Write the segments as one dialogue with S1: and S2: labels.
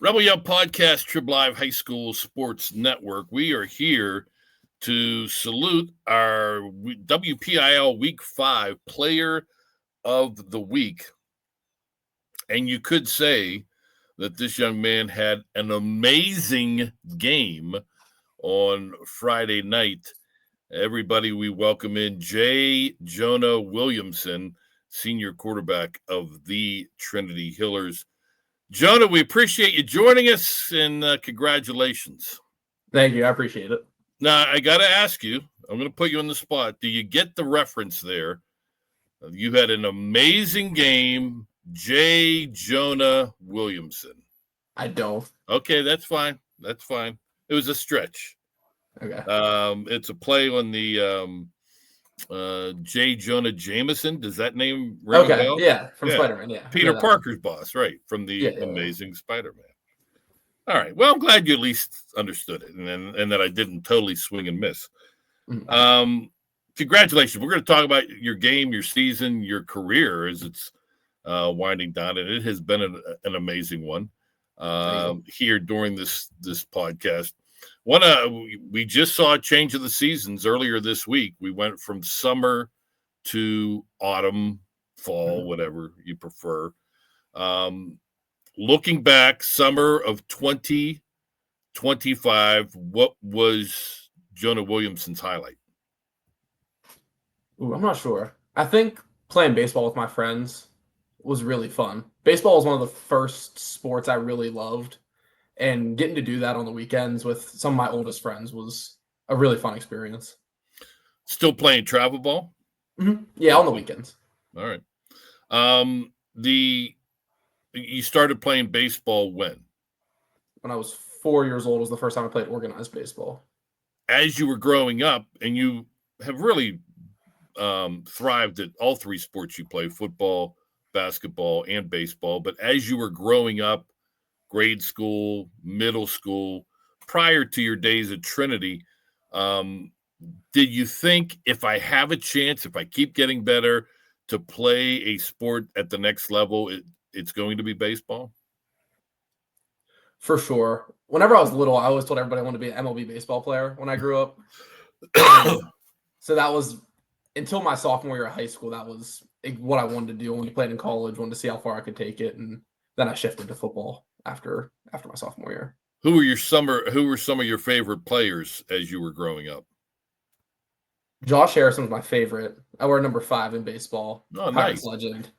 S1: Rebel Yell Podcast, Trib Live High School Sports Network. We are here to salute our WPIAL Week 5 Player of the Week. And you could say that this young man had an amazing game on Friday night. Everybody, we welcome in Jonah Williamson, senior quarterback of the Trinity Hillers. Jonah, we appreciate you joining us, and congratulations.
S2: Thank you. I appreciate it.
S1: Now, I got to ask you, I'm going to put you on the spot. Do you get the reference there? You had an amazing game, Jonah Williamson.
S2: I don't.
S1: Okay, that's fine. That's fine. It was a stretch.
S2: Okay.
S1: It's a play on the Jonah Jameson. Does that name ring a bell?
S2: Yeah, from Spider-Man, yeah.
S1: Peter Parker's boss, right, from the Amazing Spider-Man. All right. Well, I'm glad you at least understood it and that I didn't totally swing and miss. Mm-hmm. Congratulations. We're going to talk about your game, your season, your career as it's winding down, and it has been an amazing one here during this podcast. We just saw a change of the seasons earlier this week. We went from summer to autumn, fall, whatever you prefer. Looking back, summer of 2025, what was Jonah Williamson's highlight?
S2: I'm not sure. I think playing baseball with my friends was really fun. Baseball was one of the first sports I really loved. And getting to do that on the weekends with some of my oldest friends was a really fun experience.
S1: Still playing travel ball?
S2: Mm-hmm. Yeah, on the weekends.
S1: All right. You started playing baseball when?
S2: When I was 4 years old was the first time I played organized baseball.
S1: As you were growing up, and you have really thrived at all three sports you play, football, basketball, and baseball. But as you were growing up, grade school, middle school, prior to your days at Trinity, did you think if I have a chance, if I keep getting better to play a sport at the next level, it's going to be baseball?
S2: For sure. Whenever I was little, I always told everybody I wanted to be an MLB baseball player when I grew up. So that was, until my sophomore year of high school, that was what I wanted to do. When I played in college, wanted to see how far I could take it, and then I shifted to football after my sophomore year.
S1: Who were some of your favorite players as you were growing up?
S2: Josh Harrison was my favorite. I wear number 5 in baseball.
S1: Oh,
S2: Pirates
S1: nice.
S2: legend.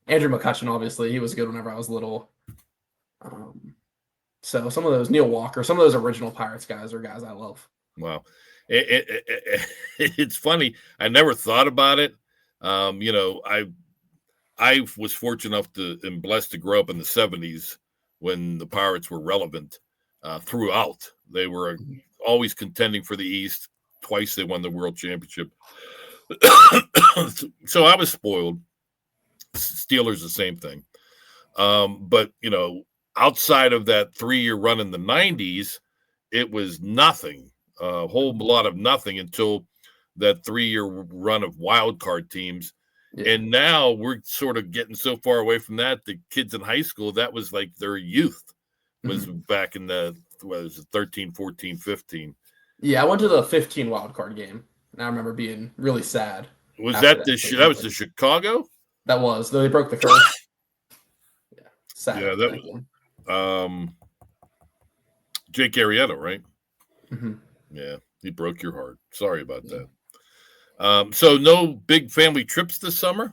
S2: Andrew McCutcheon, obviously, he was good whenever I was little. So some of those, Neil Walker, some of those original Pirates guys are guys I love.
S1: Wow. It's funny. I never thought about it. I was fortunate enough and blessed to grow up in the 70s when the Pirates were relevant throughout. They were always contending for the East. Twice they won the World Championship. So I was spoiled. Steelers, the same thing. But, outside of that 3-year run in the 90s, it was nothing, a whole lot of nothing until that 3-year run of wild card teams. Yeah. And now we're sort of getting so far away from that. The kids in high school, that was like their youth was back in the 13, 14, 15.
S2: Yeah, I went to the 15 wild card game, and I remember being really sad.
S1: Was that was the Chicago?
S2: That was. They broke the curse. Yeah, sad.
S1: Yeah, that was Jake Arrieta, right?
S2: Mm-hmm.
S1: Yeah, he broke your heart. Sorry about that. So no big family trips this summer?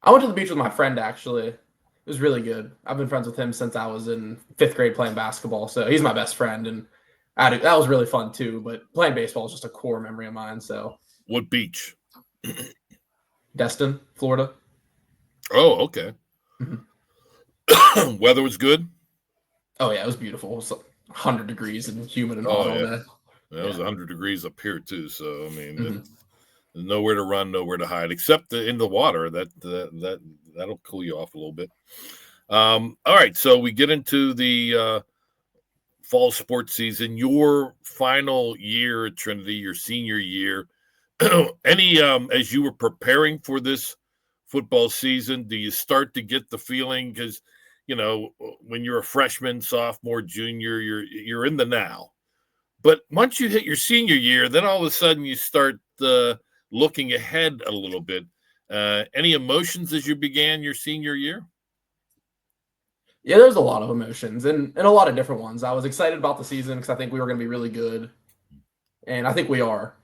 S2: I went to the beach with my friend, actually. It was really good. I've been friends with him since I was in 5th grade playing basketball, so he's my best friend, and that was really fun too. But playing baseball is just a core memory of mine. So,
S1: what beach?
S2: Destin, Florida.
S1: Oh, okay. Mm-hmm. Weather was good?
S2: Oh, yeah, it was beautiful. It was 100 degrees and humid and hot all day.
S1: It was 100 degrees up here too. So I mean, there's nowhere to run, nowhere to hide, except in the water. That'll cool you off a little bit. All right, so we get into the fall sports season. Your final year at Trinity, your senior year. As you were preparing for this football season, do you start to get the feeling, because when you're a freshman, sophomore, junior, you're in the now. But once you hit your senior year, then all of a sudden you start looking ahead a little bit. Any emotions as you began your senior year?
S2: Yeah, there's a lot of emotions and a lot of different ones. I was excited about the season because I think we were going to be really good, and I think we are.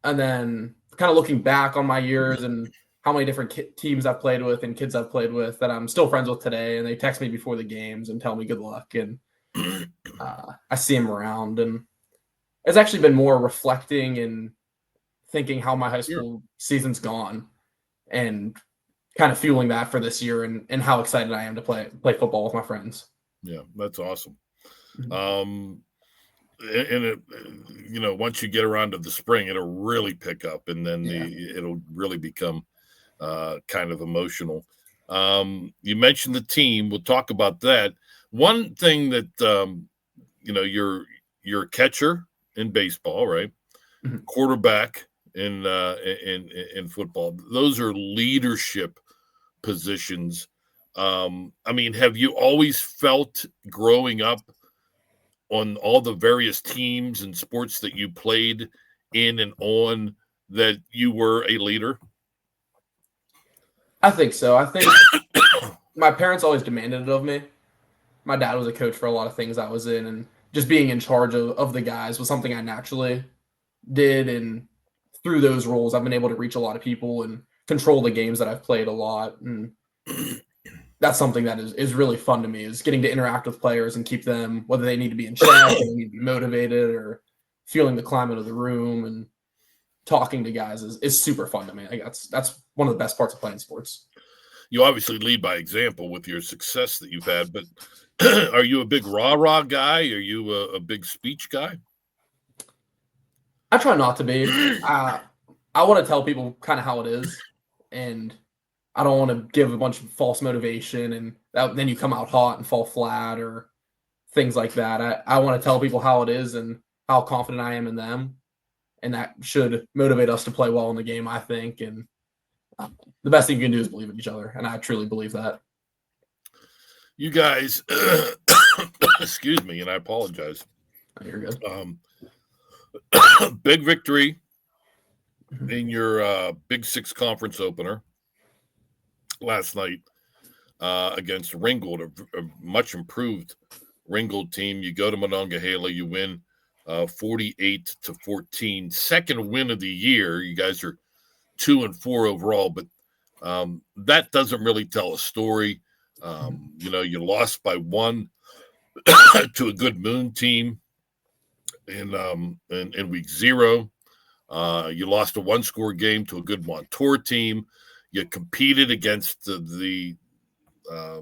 S2: And then kind of looking back on my years and how many different teams I've played with and kids I've played with that I'm still friends with today, and they text me before the games and tell me good luck, and I see them around, and it's actually been more reflecting and thinking how my high school season's gone, and kind of fueling that for this year, and how excited I am to play football with my friends.
S1: Yeah, that's awesome.
S2: Mhm.
S1: And once you get around to the spring, it'll really pick up, and then
S2: Yeah.
S1: it'll really become kind of emotional. You mentioned the team. We'll talk about that. One thing that you're a catcher in baseball, right?
S2: Mhm.
S1: Quarterback in football. Those are leadership positions. Have you always felt growing up on all the various teams and sports that you played in and on that you were a leader?
S2: I think so. I think my parents always demanded it of me. My dad was a coach for a lot of things I was in, and just being in charge of the guys was something I naturally did. And through those roles, I've been able to reach a lot of people and control the games that I've played a lot. And that's something that is really fun to me, is getting to interact with players and keep them, whether they need to be in check or they need to be motivated, or feeling the climate of the room and talking to guys is super fun to me. Like that's one of the best parts of playing sports.
S1: You obviously lead by example with your success that you've had, but are you a big rah-rah guy? Are you a big speech guy?
S2: I try not to be. I want to tell people kind of how it is, and I don't want to give a bunch of false motivation, and then you come out hot and fall flat or things like that. I want to tell people how it is and how confident I am in them, and that should motivate us to play well in the game, I think. And the best thing you can do is believe in each other, and I truly believe that.
S1: You guys, excuse me, and I apologize.
S2: Oh, you're good.
S1: Big victory in your Big Six conference opener last night against Ringgold, a much improved Ringgold team. You go to Monongahela, you win 48-14. Second win of the year. You guys are 2-4 overall, but that doesn't really tell a story. You lost by one to a good Moon team in week 0. You lost a one-score game to a good Montour team. You competed against the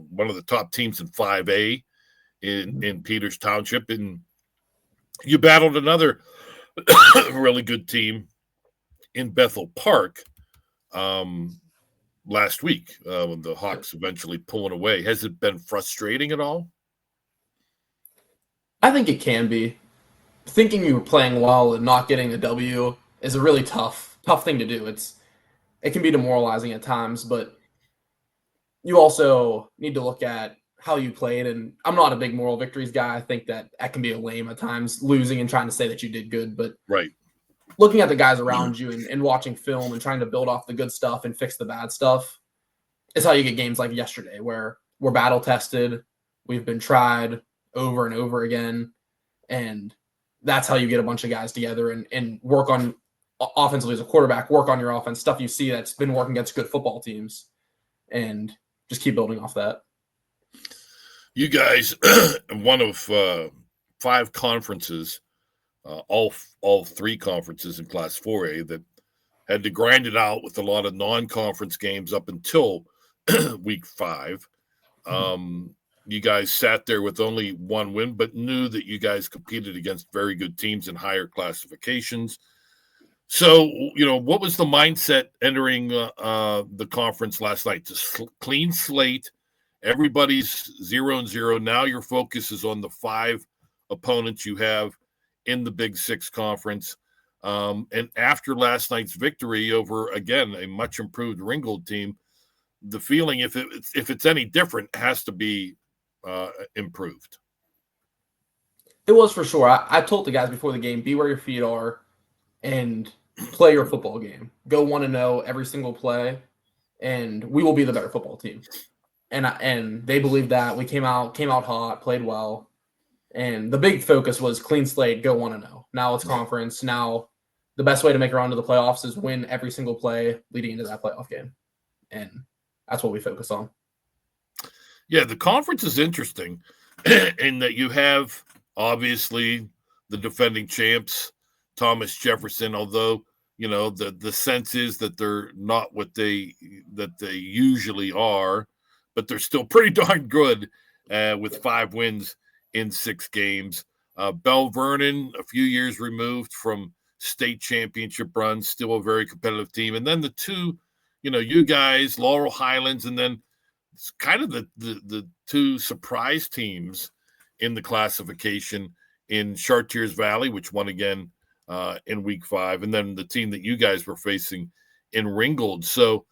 S1: one of the top teams in 5A in Peters Township, and you battled another really good team in Bethel Park last week when the Hawks eventually pulling away. Has it been frustrating at all?
S2: I think it can be. Thinking you were playing well and not getting a W is a really tough thing to do. It can be demoralizing at times, but you also need to look at how you played. And I'm not a big moral victories guy. I think that can be a lame at times, losing and trying to say that you did good. But
S1: right,
S2: looking at the guys around you and watching film and trying to build off the good stuff and fix the bad stuff is how you get games like yesterday, where we're battle tested. We've been tried over and over again. And that's how you get a bunch of guys together and work on offensively as a quarterback, work on your offense, stuff you see that's been working against good football teams, and just keep building off that.
S1: You guys, one of 5 conferences, all 3 conferences in Class 4A that had to grind it out with a lot of non-conference games up until week 5. You guys sat there with only 1 win, but knew that you guys competed against very good teams in higher classifications. So, what was the mindset entering the conference last night? Just clean slate. Everybody's 0-0. Now your focus is on the 5 opponents you have in the Big Six conference. And after last night's victory over, again, a much improved Ringgold team, the feeling, if it's any different, has to be improved.
S2: It was for sure. I told the guys before the game, be where your feet are and play your football game. Go 1-0 every single play, and we will be the better football team. And they believed that. We came out hot, played well, and the big focus was clean slate, go 1-0. Now it's conference. Now the best way to make a run to the playoffs is win every single play leading into that playoff game, and that's what we focus on.
S1: Yeah, the conference is interesting in that you have obviously the defending champs, Thomas Jefferson, although the sense is that they're not what they usually are, but they're still pretty darn good with 5 wins in 6 games. Bell Vernon, a few years removed from state championship runs, still a very competitive team. And then the two, you guys, Laurel Highlands, and then it's kind of the 2 surprise teams in the classification in Chartiers Valley, which won again in week 5, and then the team that you guys were facing in Ringgold. So,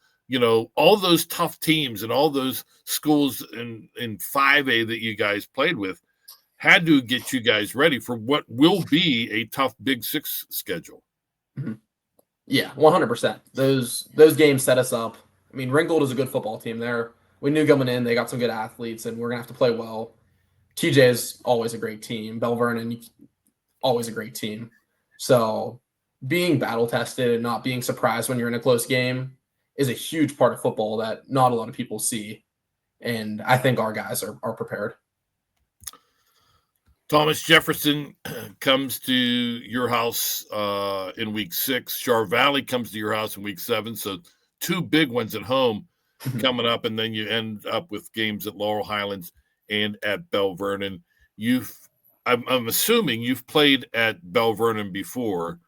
S1: all those tough teams and all those schools in 5A that you guys played with had to get you guys ready for what will be a tough Big 6 schedule.
S2: Mm-hmm. Yeah, 100%. Those games set us up. I mean, Ringgold is a good football team there. We knew coming in, they got some good athletes, and we're going to have to play well. TJ is always a great team. Bell Vernon, always a great team. So being battle-tested and not being surprised when you're in a close game is a huge part of football that not a lot of people see. And I think our guys are prepared.
S1: Thomas Jefferson comes to your house in week 6. Char Valley comes to your house in week 7. So 2 big ones at home coming up, and then you end up with games at Laurel Highlands and at Bell Vernon. I'm assuming you've played at Bell Vernon before,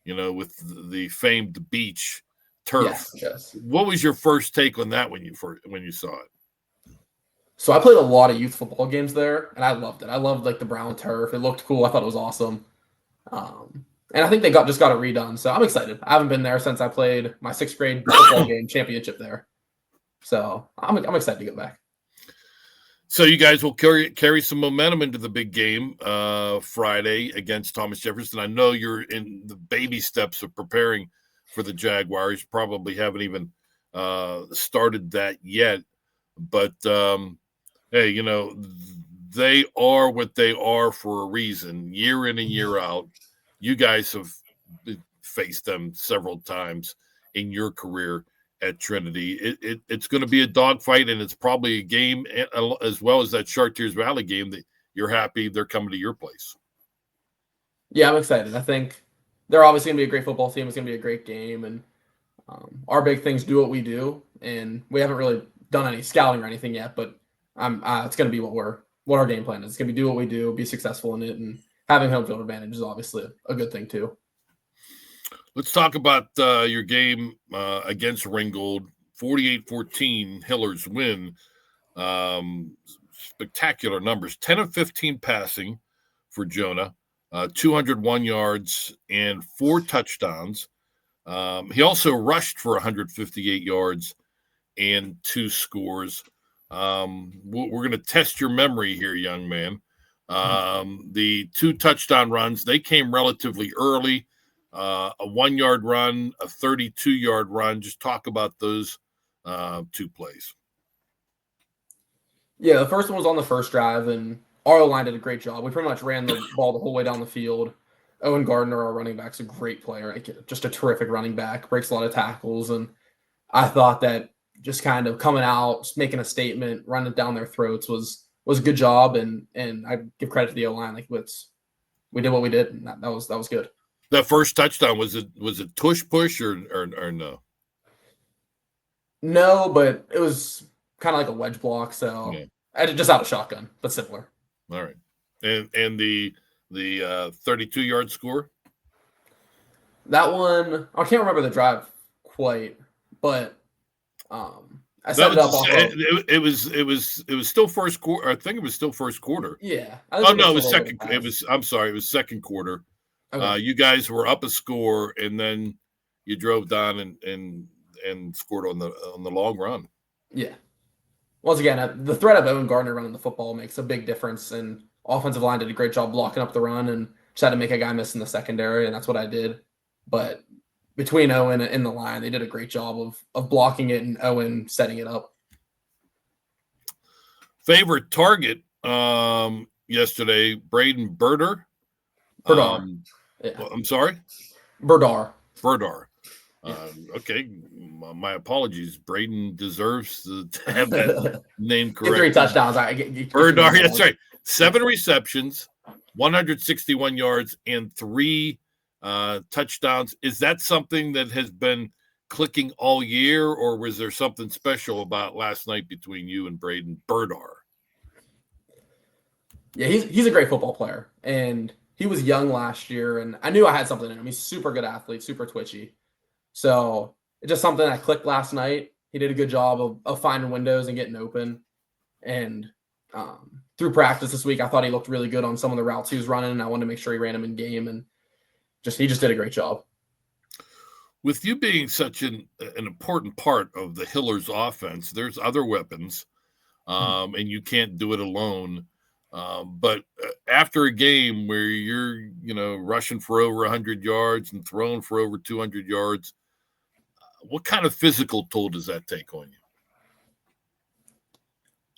S1: with the famed beach turf.
S2: Yes.
S1: What was your first take on that when you saw it?
S2: So I played a lot of youth football games there, and I loved it. I loved the brown turf. It looked cool. I thought it was awesome. And I think they just got it redone. So I'm excited. I haven't been there since I played my 6th grade football game championship there. So I'm excited to go back.
S1: So you guys will carry some momentum into the big game Friday against Thomas Jefferson. I know you're in the baby steps of preparing for the Jaguars. You probably haven't even started that yet. But, hey, they are what they are for a reason. Year in and year out, you guys have faced them several times in your career at Trinity. It's going to be a dogfight, and it's probably a game as well as that Chartiers Valley game that you're happy they're coming to your place.
S2: Yeah, I'm excited. I think they're obviously going to be a great football team. It's going to be a great game, and our big things do what we do, and we haven't really done any scouting or anything yet, but it's going to be what our game plan is. It's going to be do what we do, be successful in it, and having home field advantage is obviously a good thing too.
S1: Let's talk about your game against Ringgold, 48-14 Hillers win. Spectacular numbers, 10 of 15 passing for Jonah, 201 yards and 4 touchdowns. He also rushed for 158 yards and 2 scores. We're going to test your memory here, young man. The 2 touchdown runs, they came relatively early. A 1-yard run, a 32-yard run. Just talk about those 2 plays.
S2: Yeah, the first one was on the first drive, and our line did a great job. We pretty much ran the ball the whole way down the field. Owen Gardner, our running back, is a great player. Just a terrific running back, breaks a lot of tackles, and I thought that just kind of coming out, making a statement, running down their throats was a good job, and I give credit to the O-line. We did what we did, and that was good.
S1: That first touchdown, was it tush push or no?
S2: No, but it was kind of like a wedge block, so I just out of shotgun, but similar.
S1: All right, and the 32-yard score.
S2: That one, I can't remember the drive quite, but I set it up off of.
S1: It was still first quarter. I think it was still first quarter.
S2: Yeah.
S1: Oh no, it was second. I'm sorry, it was second quarter.
S2: Okay.
S1: You guys were up a score, and then you drove down and scored on the long run.
S2: Yeah. once again, the threat of Owen Gardner running the football makes a big difference. And offensive line did a great job blocking up the run and just had to make a guy miss in the secondary, and that's what I did. But between Owen and the line, they did a great job of blocking it and Owen setting it up.
S1: Favorite target yesterday, Braden Burdar.
S2: Burdar.
S1: I'm sorry?
S2: Burdar.
S1: Okay, my apologies. Braden deserves to have that name correct.
S2: 3 touchdowns.
S1: Burdar, that's right. 7 receptions, 161 yards, and 3 touchdowns. Is that something that has been clicking all year, or was there something special about last night between you and Braden Burdar?
S2: Yeah, he's a great football player, and he was young last year, and I knew I had something in him. He's a super good athlete, super twitchy. So it's just something that clicked last night. He did a good job of finding windows and getting open. And through practice this week, I thought he looked really good on some of the routes he was running, and I wanted to make sure he ran them in game, and he just did a great job.
S1: With you being such an important part of the Hillers offense, there's other weapons, and you can't do it alone. But after a game where you're, rushing for over 100 yards and throwing for over 200 yards, what kind of physical toll does that take on you?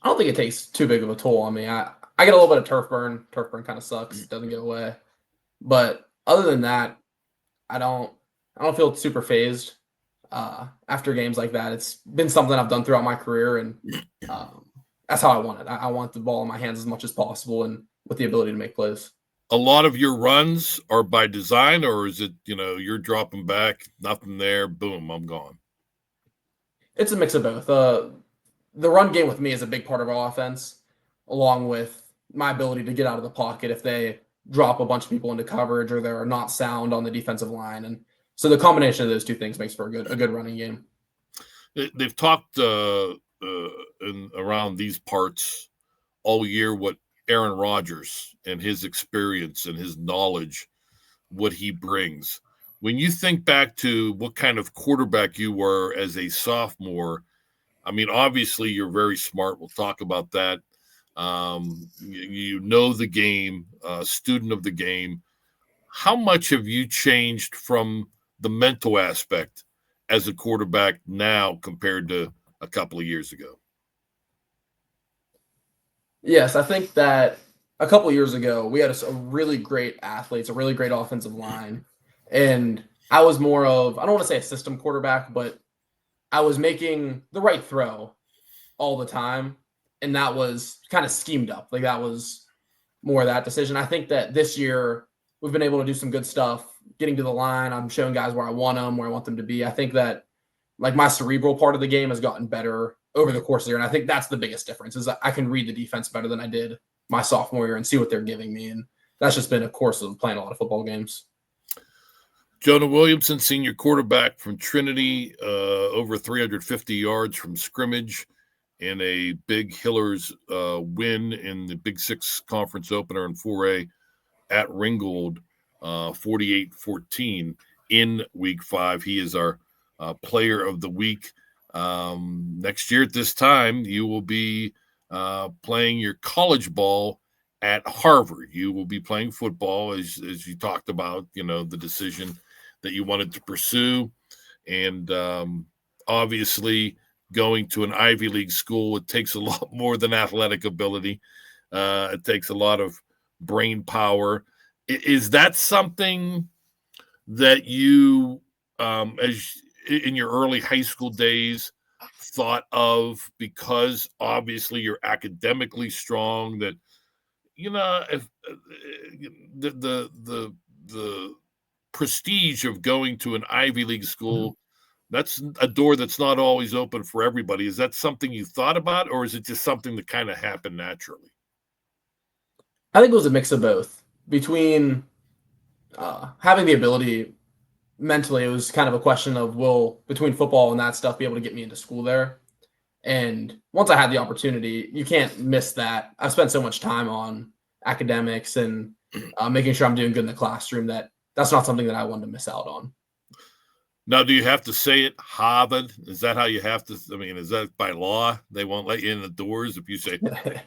S2: I don't think it takes too big of a toll on me. I get a little bit of turf burn. Turf burn kind of sucks. It doesn't go away. But other than that, I don't feel super phased after games like that. It's been something I've done throughout my career, and that's how I want it. I want the ball in my hands as much as possible and with the ability to make plays.
S1: A lot of your runs are by design, or is it, you're dropping back, nothing there, boom, I'm gone?
S2: It's a mix of both. The run game with me is a big part of our offense, along with my ability to get out of the pocket if they drop a bunch of people into coverage or they're not sound on the defensive line. And so the combination of those two things makes for a good running game.
S1: They've talked around these parts all year what Aaron Rodgers and his experience and his knowledge, what he brings. When you think back to what kind of quarterback you were as a sophomore, I mean, obviously you're very smart. We'll talk about that. You know the game, student of the game. How much have you changed from the mental aspect as a quarterback now compared to a couple of years ago?
S2: Yes, I think that a couple of years ago, we had a really great athletes, a really great offensive line. And I was more of, I don't want to say a system quarterback, but I was making the right throw all the time. And that was kind of schemed up. Like that was more of that decision. I think that this year we've been able to do some good stuff, getting to the line. I'm showing guys where I want them, where I want them to be. I think that like my cerebral part of the game has gotten better over the course of the year. And I think that's the biggest difference is that I can read the defense better than I did my sophomore year and see what they're giving me. And that's just been a course of playing a lot of football games.
S1: Jonah Williamson, senior quarterback from Trinity, over 350 yards from scrimmage in a big Hillers win in the Big Six conference opener in 4A at Ringgold, 48-14 in week 5. He is our player of the week. Next year at this time, you will be playing your college ball at Harvard. You will be playing football as you talked about, the decision that you wanted to pursue. And obviously going to an Ivy League school, it takes a lot more than athletic ability. It takes a lot of brain power. Is that something that you, as in your early high school days, thought of because obviously you're academically strong, that if the prestige of going to an Ivy League school, that's a door that's not always open for everybody. Is that something you thought about, or is it just something that kind of happened naturally?
S2: I think it was a mix of both. Between having the ability mentally, it was kind of a question of between football and that stuff, be able to get me into school there. And once I had the opportunity, you can't miss that. I've spent so much time on academics and making sure I'm doing good in the classroom that's not something that I wanted to miss out on.
S1: Now, do you have to say it, Harvard? Is that how you have to? I mean, is that by law? They won't let you in the doors if you say,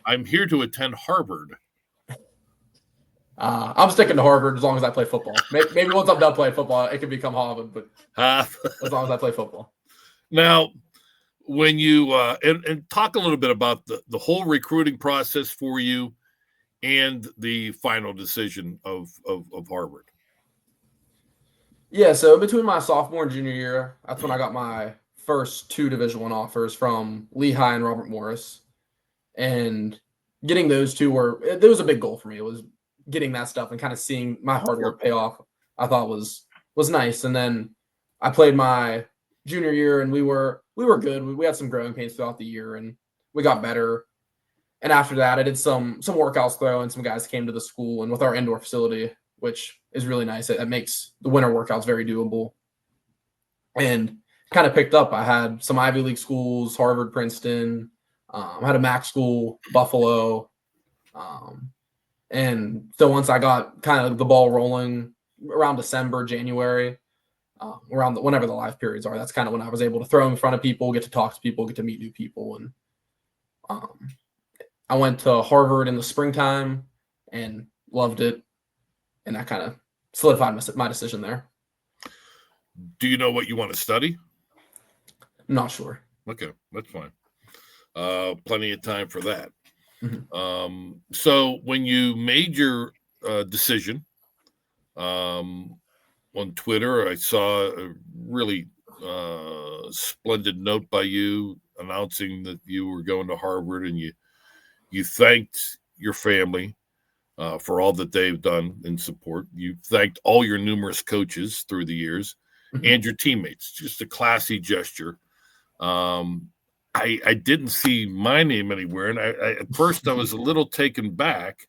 S1: I'm here to attend Harvard.
S2: I'm sticking to Harvard as long as I play football. Maybe once I'm done playing football, it can become Harvard, but as long as I play football.
S1: Now, when you and talk a little bit about the whole recruiting process for you and the final decision of Harvard.
S2: Yeah, so between my sophomore and junior year, that's when I got my first 2 Division I offers from Lehigh and Robert Morris. And getting those 2 it was a big goal for me. It was getting that stuff and kind of seeing my hard work pay off. I thought was nice. And then I played my junior year and we were good. We had some growing pains throughout the year and we got better. And after that, I did some workouts though, and some guys came to the school, and with our indoor facility, which is really nice, it makes the winter workouts very doable. And kind of picked up. I had some Ivy League schools, Harvard, Princeton. I had a MAC school, Buffalo. And so once I got kind of the ball rolling around December, January, around whenever the live periods are, that's kind of when I was able to throw in front of people, get to talk to people, get to meet new people. And I went to Harvard in the springtime and loved it. And that kind of solidified my decision there.
S1: Do you know what you want to study?
S2: I'm not sure.
S1: Okay, that's fine. Plenty of time for that.
S2: Mm-hmm.
S1: So when you made your decision on Twitter, I saw a really splendid note by you announcing that you were going to Harvard, and you thanked your family for all that they've done in support. You thanked all your numerous coaches through the years and your teammates. Just a classy gesture. I didn't see my name anywhere, and I at first I was a little taken back,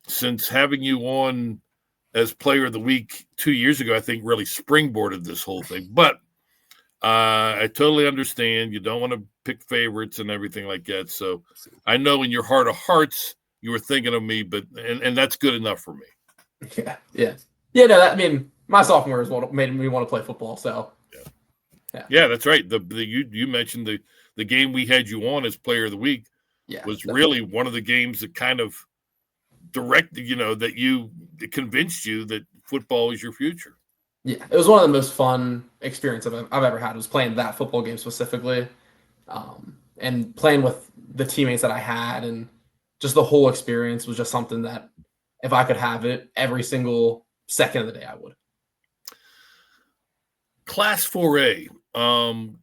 S1: since having you on as Player of the Week 2 years ago, I think really springboarded this whole thing. But I totally understand. You don't want to pick favorites and everything like that. So I know in your heart of hearts you were thinking of me, but and that's good enough for me.
S2: Yeah. No, I mean, my sophomore is what made me want to play football. So
S1: yeah, that's right. You mentioned the game we had you on as Player of the Week was definitely really one of the games that kind of directed, that convinced you that football is your future.
S2: Yeah, it was one of the most fun experiences I've ever had, was playing that football game specifically, and playing with the teammates that I had, and just the whole experience was just something that if I could have it every single second of the day, I would.
S1: Class 4A,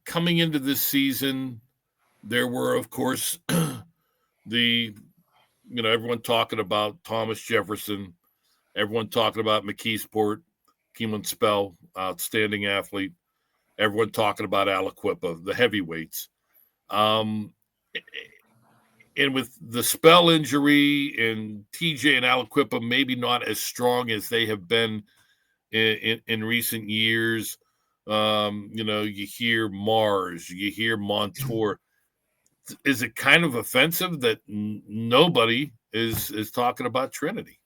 S1: coming into this season, there were, of course, everyone talking about Thomas Jefferson, everyone talking about McKeesport, Keelan Spell, outstanding athlete, everyone talking about Aliquippa, the heavyweights. And with the Spell injury and TJ and Aliquippa maybe not as strong as they have been in recent years, you hear Mars, you hear Montour. Is it kind of offensive that nobody is talking about Trinity?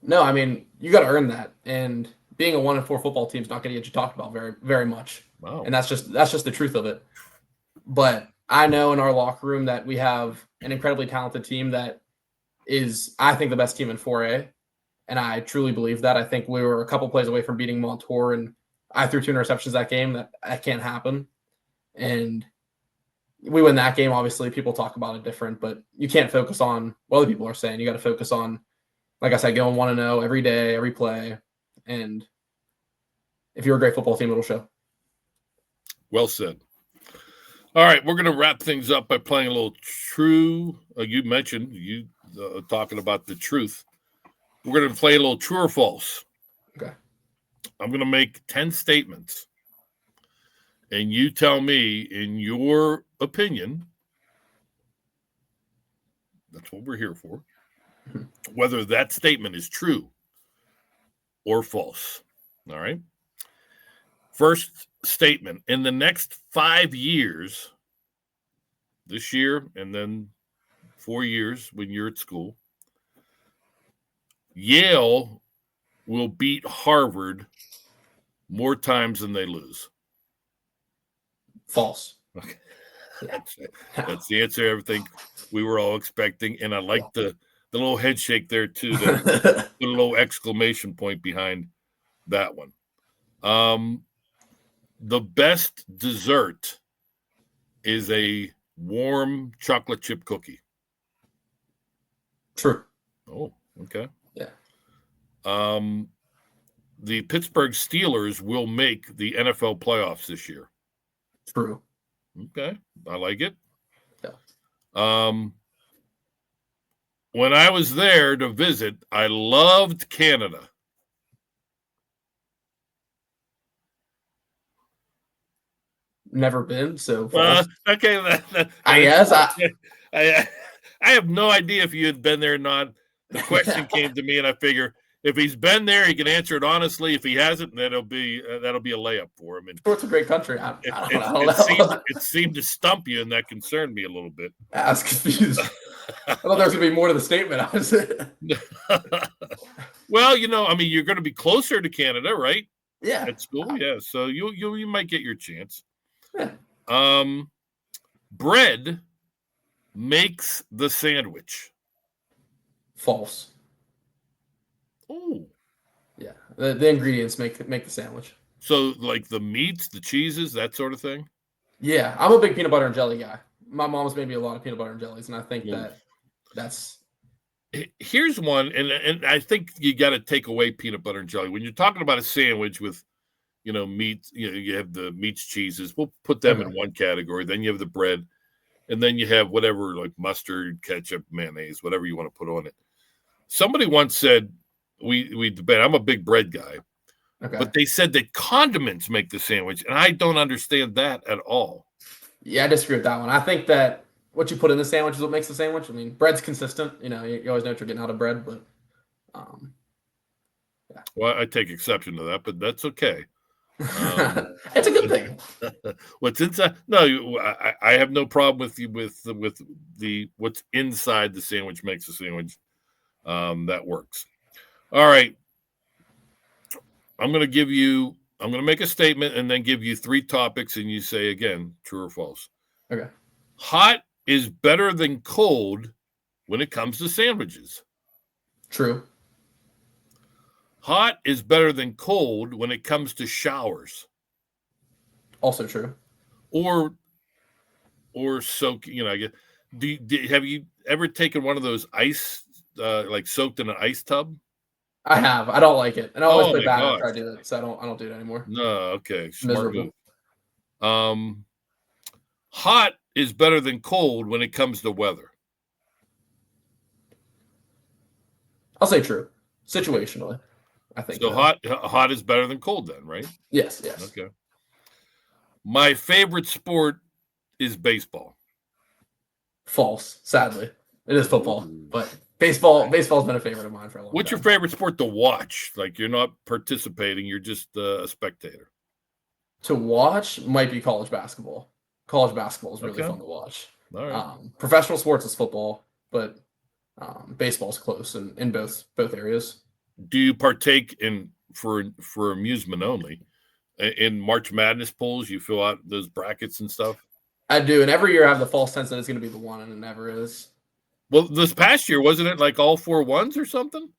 S2: No, I mean, you got to earn that, and being a 1-4 football team is not going to get you talked about very, very much.
S1: Wow.
S2: And that's just the truth of it. But I know in our locker room that we have an incredibly talented team that is, I think, the best team in 4A. And I truly believe that. I think we were a couple plays away from beating Montour, and I threw 2 interceptions that game. That can't happen. And we win that game. Obviously, people talk about it different, but you can't focus on what other people are saying. You got to focus on, like I said, going 1-0 every day, every play. And if you're a great football team, it'll show.
S1: Well said. All right, we're going to wrap things up by playing a little true. You mentioned talking about the truth. We're going to play a little true or false.
S2: Okay.
S1: I'm going to make 10 statements, and you tell me, in your opinion, that's what we're here for, whether that statement is true or false. All right. First statement: in the next 5 years, this year and then 4 years when you're at school, Yale will beat Harvard more times than they lose?
S2: False.
S1: Okay.
S2: Yeah.
S1: That's the answer I think we were all expecting. And I like the little head shake there, too, the little exclamation point behind that one. The best dessert is a warm chocolate chip cookie.
S2: True.
S1: Oh, okay.
S2: Yeah.
S1: The Pittsburgh Steelers will make the NFL playoffs this year.
S2: True.
S1: Okay. I like it.
S2: Yeah.
S1: When I was there to visit, I loved Canada.
S2: Never been, so
S1: okay.
S2: I guess
S1: I have no idea if you had been there or not. The question came to me, and I figure if he's been there, he can answer it honestly. If he hasn't, then that'll be a layup for him. And
S2: it's a great country. I don't
S1: know. It seemed to stump you, and that concerned me a little bit.
S2: I was confused. I thought there was going to be more to the statement.
S1: Well, you're going to be closer to Canada, right?
S2: Yeah.
S1: At school, yeah. So you might get your chance.
S2: Yeah.
S1: Bread makes the sandwich.
S2: False.
S1: Oh.
S2: Yeah. The ingredients make the sandwich.
S1: So like the meats, the cheeses, that sort of thing?
S2: Yeah. I'm a big peanut butter and jelly guy. My mom's made me a lot of peanut butter and jellies, and I think that's.
S1: Here's one, and I think you got to take away peanut butter and jelly. When you're talking about a sandwich with, meat, you have the meats, cheeses. We'll put them in one category. Then you have the bread, and then you have whatever, like mustard, ketchup, mayonnaise, whatever you want to put on it. Somebody once said, we debate. I'm a big bread guy, but they said that condiments make the sandwich, and I don't understand that at all.
S2: Yeah, I disagree with that one. I think that what you put in the sandwich is what makes the sandwich. I mean, bread's consistent. You always know what you're getting out of bread, but yeah.
S1: Well, I take exception to that, but that's okay.
S2: It's a good thing.
S1: What's inside? No, I have no problem with the what's inside the sandwich makes the sandwich. That works. All right. I'm going to make a statement and then give you 3 topics, and you say again, true or false.
S2: Okay.
S1: Hot is better than cold when it comes to sandwiches.
S2: True.
S1: Hot is better than cold when it comes to showers.
S2: Also true.
S1: Or soak, I guess. Have you ever taken one of those ice, like soaked in an ice tub?
S2: I have. I don't like it, and I always play bad after I do it, so I don't do it anymore.
S1: No, okay, smart move. Hot is better than cold when it comes to weather.
S2: I'll say true. Situationally, I think
S1: so. Hot is better than cold, then, right?
S2: Yes.
S1: Okay. My favorite sport is baseball.
S2: False. Sadly, it is football, but. Baseball's been a favorite of mine for a long time.
S1: What's your favorite sport to watch? Like you're not participating, you're just a spectator.
S2: To watch might be college basketball. College basketball is really fun to watch.
S1: All right.
S2: Professional sports is football, but baseball's close in both areas.
S1: Do you partake in for amusement only in March Madness polls? You fill out those brackets and stuff?
S2: I do, and every year I have the false sense that it's going to be the one, and it never is.
S1: Well, this past year, wasn't it like all 4 ones or something?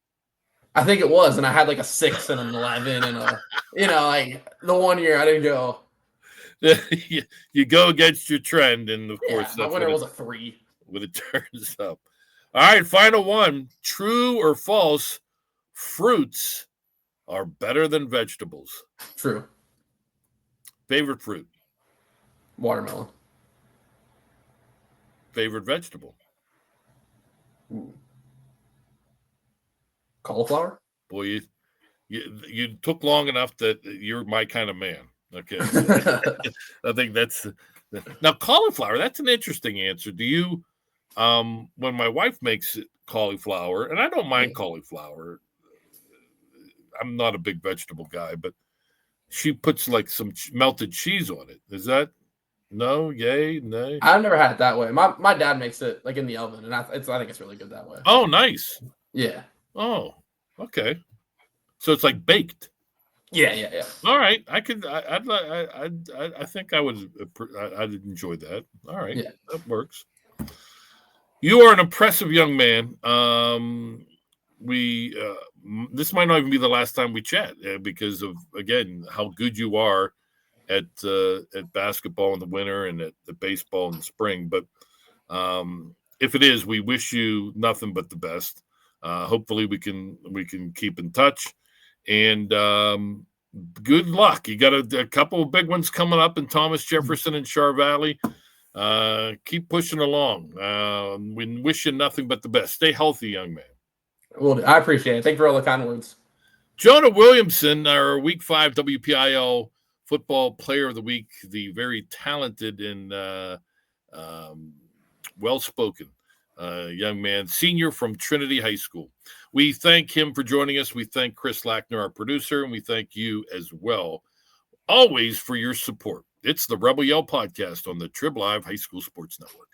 S2: I think it was, and I had like a 6 and an 11 and like the one year I didn't go.
S1: You go against your trend, and of course,
S2: my winner was a 3.
S1: When it turns up. All right, final one. True or false, fruits are better than vegetables?
S2: True.
S1: Favorite fruit?
S2: Watermelon.
S1: Favorite vegetable?
S2: Ooh. Cauliflower?
S1: Boy, you took long enough that you're my kind of man. Okay. I think that's now cauliflower. That's an interesting answer. Do you when my wife makes cauliflower, and I don't mind cauliflower. I'm not a big vegetable guy, but she puts like some melted cheese on it. Is that no? Yay? Nay?
S2: I've never had it that way. My dad makes it like in the oven, and I think it's really good that way.
S1: Oh, nice.
S2: Yeah.
S1: Oh, okay. So it's like baked.
S2: Yeah.
S1: All right, I could. I think I would. I'd enjoy that. All right,
S2: Yeah.
S1: that works. You are an impressive young man. We this might not even be the last time we chat because of again how good you are at basketball in the winter and at the baseball in the spring. But if it is, we wish you nothing but the best. Hopefully, we can keep in touch, and good luck. You got a couple of big ones coming up in Thomas Jefferson and Char Valley. Keep pushing along. We wish you nothing but the best. Stay healthy, young man.
S2: Well, I appreciate it. Thank you for all the kind words.
S1: Jonah Williamson, our Week 5 WPIAL Football Player of the Week, the very talented and well-spoken young man, senior from Trinity High School. We thank him for joining us. We thank Chris Lackner, our producer, and we thank you as well, always for your support. It's the Rebel Yell Podcast on the Trib Live High School Sports Network.